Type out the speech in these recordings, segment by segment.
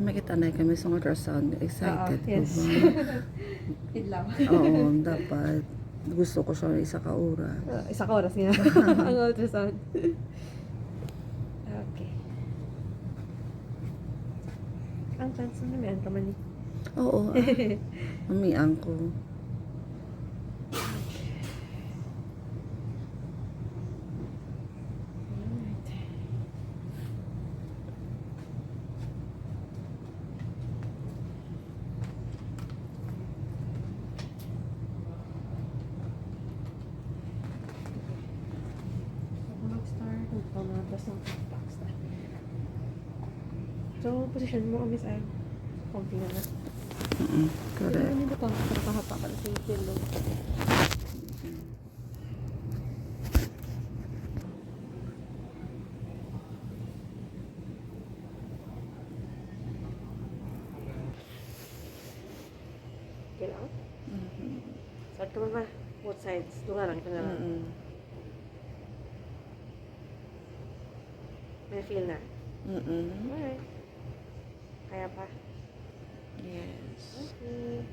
makita na kami sa ultrasound. Excited ko Yes. ba? Feed lang. Oo, dapat. Gusto ko siya isa ka oras. Isang oras nga. Ang ultrasound. Okay. Ang chance na naman ka man eh. Oo. Mamiang ko. Mag-start. Magpamatas ng box na. So, position mo, Miss Ay. Konti na na. Correct. Hindi ba ito? Para kahapa ka na sa pillow. Okay lang? Start ka mama. Both sides. Dungaran ka na lang. May feel na? Alright. Kaya pa? Yes. Okay.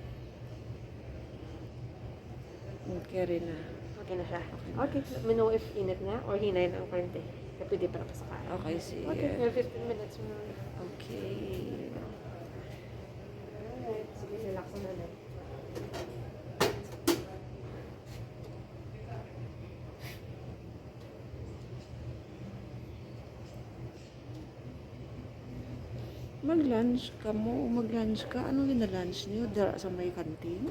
Okay rin na. Okay na siya? Okay na. Okay. Let me know if init na or hinay na ang kurente. Kaya pwede pa na pasakayan. Okay, sige. Okay. May 15 minutes mo. Okay. Alright. Sige, relax na lang. Mag-lunch ka mo. Mag-lunch ka. Anong gina-lunch niyo? Dara sa may kantin?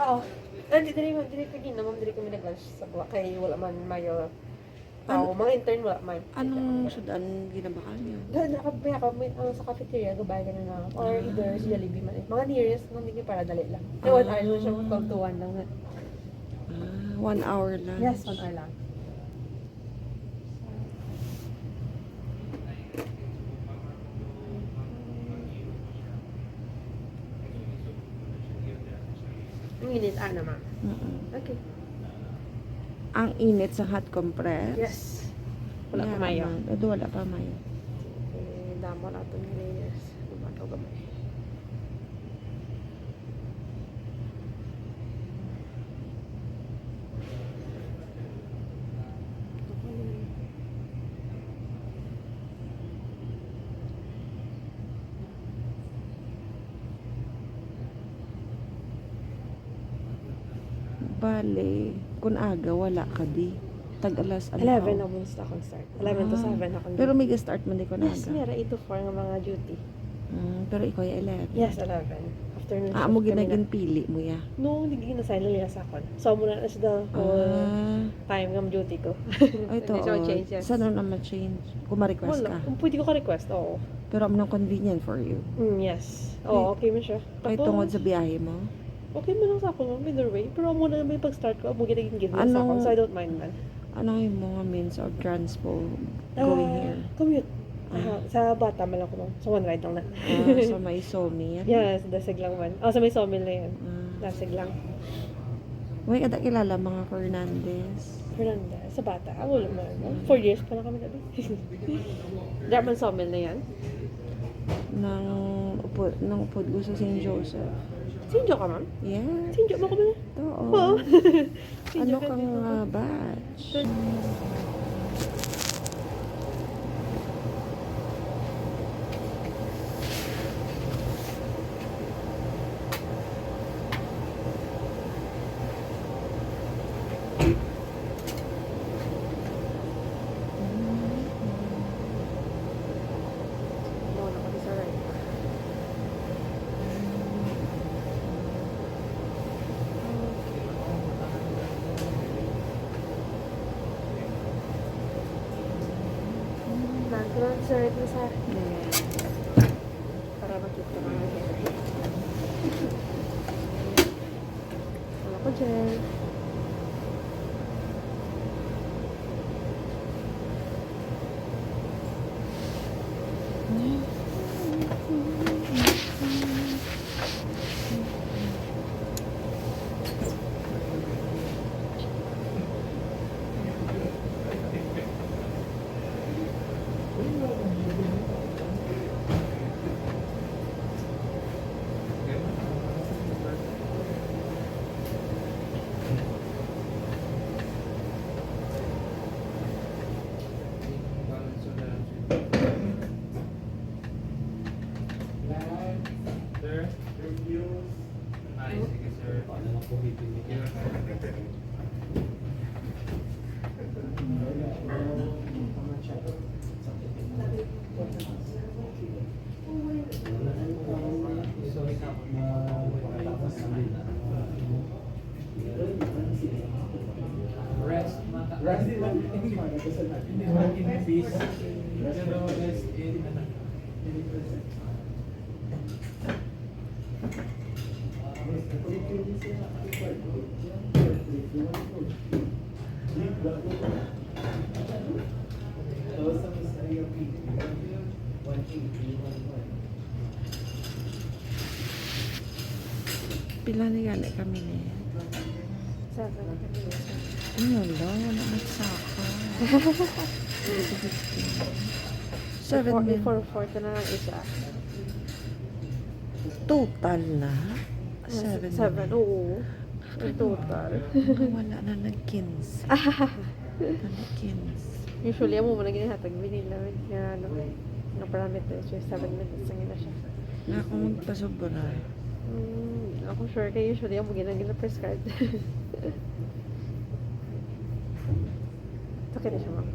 Oo. Dili ko gina, ma'am. Dili kami nag-lunch sa buwa. Kaya wala man mayo. Mga intern wala man. Anong sudan ginabakal niyo? Dahil nakabaya kami sa cafeteria, gabay ka na lang. Or either sa Jollibee man. Mga nearest, nung hindi para dali lang. Kaya 1 hour lang siya, 12 to 1 lang. 1 hour lang. Yes, 1 hour lang. Ang init, ma'am. Okay. Ang init sa hot compress? Yes. Wala pa mayo. Wala pa mayo. Damo na ito ni Reyes. Lumataw gamay. Bale, kung aga, wala ka di. Tag-alas, 11 na muna akong start. 11 to 7 ako. Pero may start man di ko na Yes, aga. mera 8 to 4 ng mga duty. Pero ikaw ay 11. Yes, 11. Afternoon shift Mo kami ginagin pili mo ya. No, hindi ginasay nila sa akon. So, muna na siya whole time ng duty ko. Ay, ito. Hindi siya change, yes. Saan naman change? Kung ma-request ka. Wala. Pwede ko ka-request, oo. Pero anong convenient for you? Yes. Oo, okay mo siya. Ay, tungod sa biyahe mo? Okay mo lang sa ako, either way. Pero muna na may pag-start ko, mo ginagin sa Anong- ako, so I don't mind man. Ano yung mga means of transpo going here? Commute. Sa bata man lang ko, so one ride lang na. So may somi yan? Yes, dasig lang man. Oh, sa may sawmill na yan. Dasig lang. Uy, kada kilala mga Fernandez. Fernanda, sa bata. Wala man. 4 years pa na kami gabi. German sawmill na yan. Nang upod ko sa St. Joseph. Sinjo ka, ma'am? Yeah. Sinjo mo ko ba? Oo. Sinjo Ano ka kang dito. batch? Muna kami sa right. Nandun sa right na sa para makita mga hair. Wala ko dyan. Rusty lang. Hindi man in peace. Pero rest in ano. Pila na gani kami ni. 7 kami. Ano lang, wala magsaka. 7 min. 4 na lang isa. Total na? 7 7, oo. In total. Wala na ng 15. Ano 15? Usually, amo mo na ginihatag. Binila, nga ano, nga parameters. Yung 7 minutes ang ina siya. Na ako magpasobra. Ako sure kay usually amo gina-prescribe. Ito kaya siya, ma'am.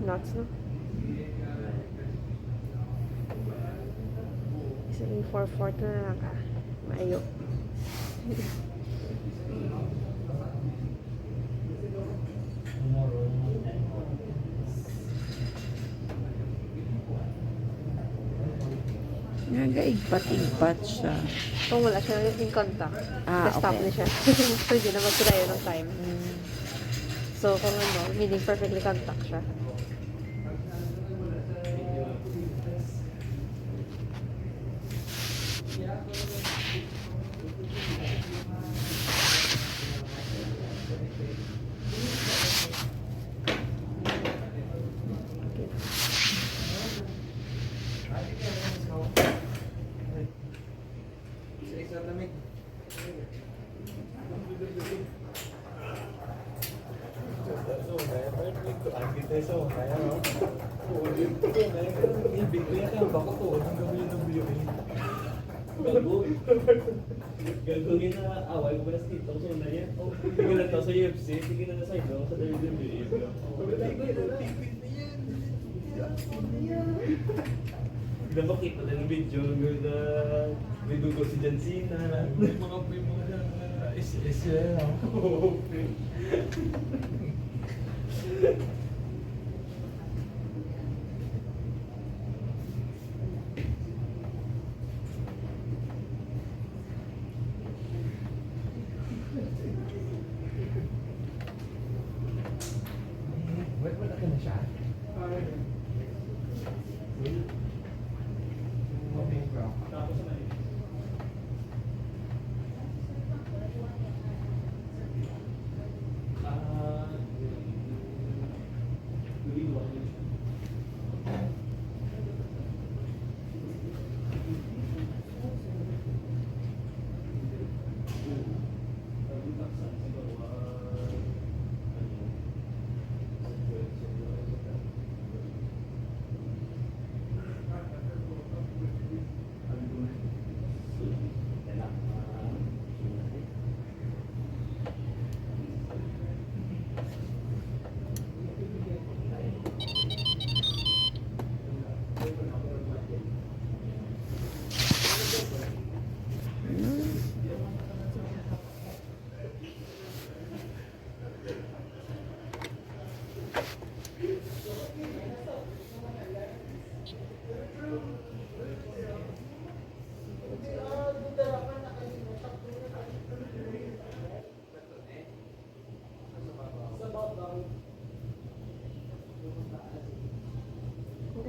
Nuts, no? Isa yung 4-4 na lang ka. Maayo. Nagaigpat-igpat siya. Kung wala siya in contact, stop okay. na siya. So, hindi na mag-try ng time. So, kung ano, meaning perfectly contact siya. Isa lamig. Gagawin na away ko na sa TikTok so na yan. Sige na to sa UFC, sige na sa ino sa WWE. Nakakita na ng video na may dugo si John Cena. May mga is yan. Wala ka na siya. Tapos na yun.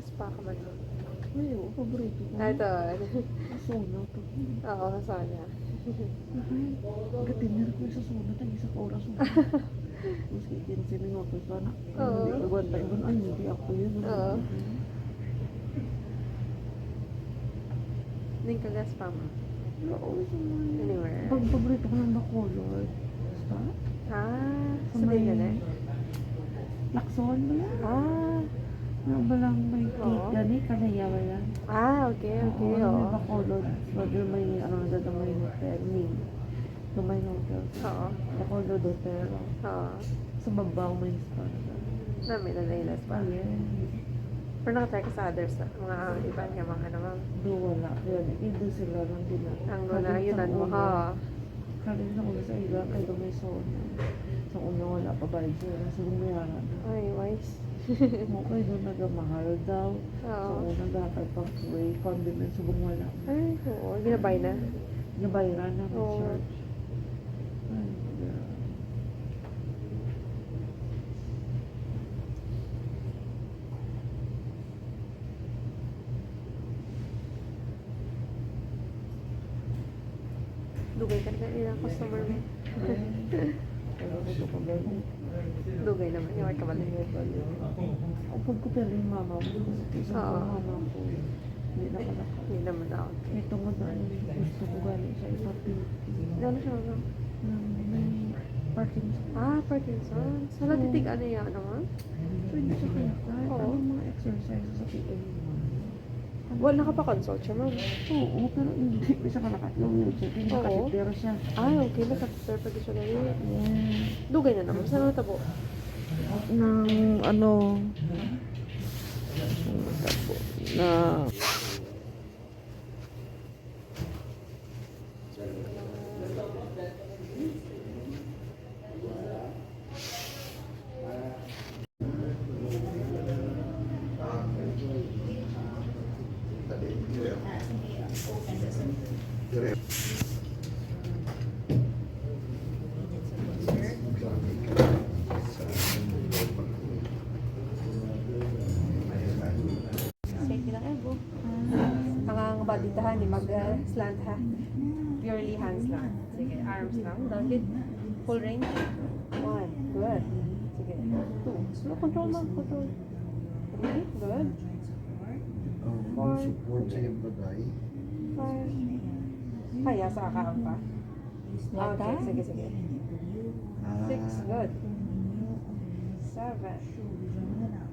Spa ka man. Ay, oo, paborito ko. Ito. Sauna to. Oo, kasana. Gatinner ko sa sauna tayo isang oras. Maski 15 minutos sana. Oo. Hindi agwantay ko. Ay, hindi ako yun. Oo. Hindi ka spa mo. Oo, sauna. Anywhere. Pag paborito ko ng Bacolod. Spa? Sa din na eh. Lakson ba yan? Ano ba lang may Oo. cake gani? Kalaya ba yan? Okay. Oo, may Oo. Bacolod. Whether may ano na may hotel. May hotel. Oo. Bacolod hotel. Oo. Sa babaw may spa na. Namin na nailas pa. Ayan. Pero nakatry ka sa others, mga iba nga mga naman. Do wala. Yun. Ido sila lang din. Ang luna, yun mo ha. Karin na ulo sa iba. Kaya may sauna. Sa una wala pabayad sila sa bumayaran. Ay, wise. Mo kayo doon nagamahal daw. Oo. So, unang dapat pang way condiment sa bumala. Ay, oo. Ginabay na. Nabayaran na may Oo. charge. Ay, girl. Dugay ka na ilang customer mo. Pero ito ko gano'n. Dugay naman. Yung ay kabalik. Upod ko pero yung mama mo. Isa ko Oo. mama ko. Hindi na malaka. Hindi naman ako. May tungod na gusto ko galing sa ipapiti. Gano'n siya mga? May Parkinson. Ah, Parkinson. Sa natitig ano yan naman? Pwede sa kanya. Kahit Oo. anong mga exercise sa PM mo. Wala ka pa consult siya, ma'am. Oo, pero hindi ko siya kalakatulong yun. Siya, hindi Oo. nakatipero siya. Ay, okay. Nasa-prepare pa siya ngayon. Yeah. Dugay na naman. Saan natabo? Ng ano, na Safety lang elbow. Ang body ta, hindi mag-slant ha. Purely hands lang. Sige, arms lang. Downward. Full range. 1. Good. Sige. 2. Slow control mo. Control. 3. Good. Support sa iyong bagay. 5. Kaya sa kakaang pa. Okay, sige, sige. 6. Good. 7.